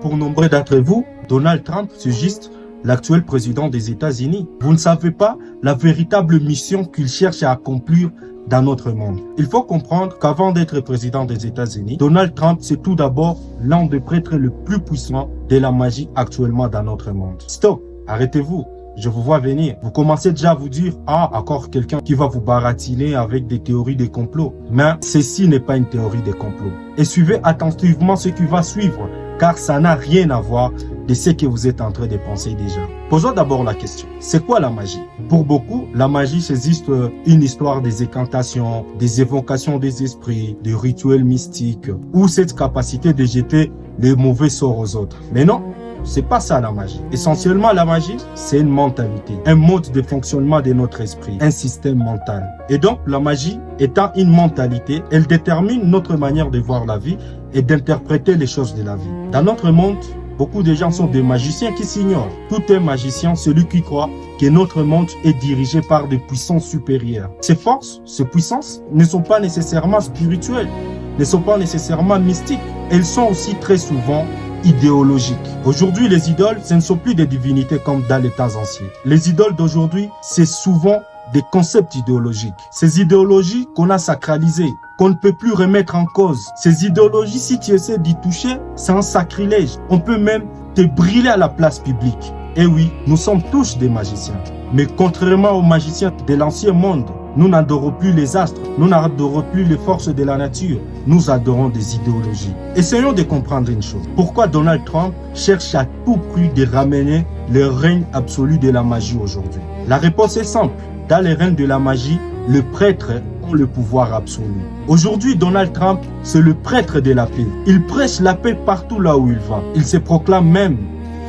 Pour nombre d'entre vous, Donald Trump, c'est juste l'actuel président des États-Unis. Vous ne savez pas la véritable mission qu'il cherche à accomplir dans notre monde. Il faut comprendre qu'avant d'être président des États-Unis, Donald Trump, c'est tout d'abord l'un des prêtres le plus puissant de la magie actuellement dans notre monde. Stop, arrêtez-vous. Je vous vois venir. Vous commencez déjà à vous dire, ah, encore quelqu'un qui va vous baratiner avec des théories des complots. Mais ceci n'est pas une théorie des complots. Et suivez attentivement ce qui va suivre, car ça n'a rien à voir de ce que vous êtes en train de penser déjà. Posons d'abord la question, c'est quoi la magie? Pour beaucoup, la magie, c'est juste une histoire des incantations, des évocations des esprits, des rituels mystiques, ou cette capacité de jeter les mauvais sorts aux autres. Mais non, c'est pas ça la magie. Essentiellement, la magie, c'est une mentalité, un mode de fonctionnement de notre esprit, un système mental. Et donc, la magie étant une mentalité, elle détermine notre manière de voir la vie et d'interpréter les choses de la vie. Dans notre monde, beaucoup de gens sont des magiciens qui s'ignorent. Tout est magicien, celui qui croit que notre monde est dirigé par des puissances supérieures. Ces forces, ces puissances ne sont pas nécessairement spirituelles, ne sont pas nécessairement mystiques. Elles sont aussi très souvent idéologiques. Aujourd'hui, les idoles, ce ne sont plus des divinités comme dans les temps anciens. Les idoles d'aujourd'hui, c'est souvent des concepts idéologiques. Ces idéologies qu'on a sacralisées, qu'on ne peut plus remettre en cause. Ces idéologies, si tu essaies d'y toucher, c'est un sacrilège. On peut même te brûler à la place publique. Et oui, nous sommes tous des magiciens. Mais contrairement aux magiciens de l'ancien monde, nous n'adorons plus les astres, nous n'adorons plus les forces de la nature, nous adorons des idéologies. Essayons de comprendre une chose. Pourquoi Donald Trump cherche à tout prix de ramener le règne absolu de la magie aujourd'hui? La réponse est simple. Dans le règne de la magie, les prêtres ont le pouvoir absolu. Aujourd'hui, Donald Trump, c'est le prêtre de la paix. Il prêche la paix partout là où il va. Il se proclame même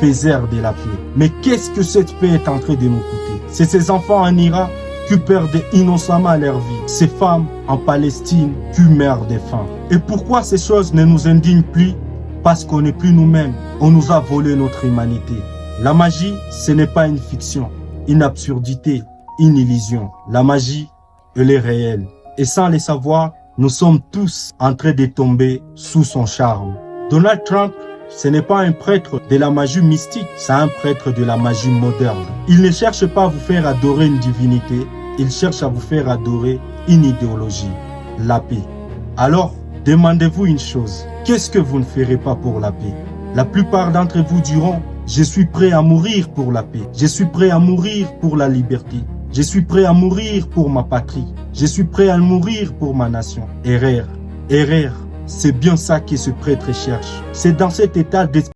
faiseur de la paix. Mais qu'est-ce que cette paix est en train de nous coûter? C'est ces enfants en Irak qui perdent innocemment leur vie. Ces femmes en Palestine qui meurent de faim. Et pourquoi ces choses ne nous indignent plus? Parce qu'on n'est plus nous-mêmes. On nous a volé notre humanité. La magie, ce n'est pas une fiction, une absurdité, une illusion. La magie, elle est réelle. Et sans le savoir, nous sommes tous en train de tomber sous son charme. Donald Trump, ce n'est pas un prêtre de la magie mystique, c'est un prêtre de la magie moderne. Il ne cherche pas à vous faire adorer une divinité, il cherche à vous faire adorer une idéologie, la paix. Alors, demandez-vous une chose, qu'est-ce que vous ne ferez pas pour la paix? La plupart d'entre vous diront, je suis prêt à mourir pour la paix, je suis prêt à mourir pour la liberté, je suis prêt à mourir pour ma patrie, je suis prêt à mourir pour ma nation. Erreur, erreur. C'est bien ça que ce prêtre cherche. C'est dans cet état d'esprit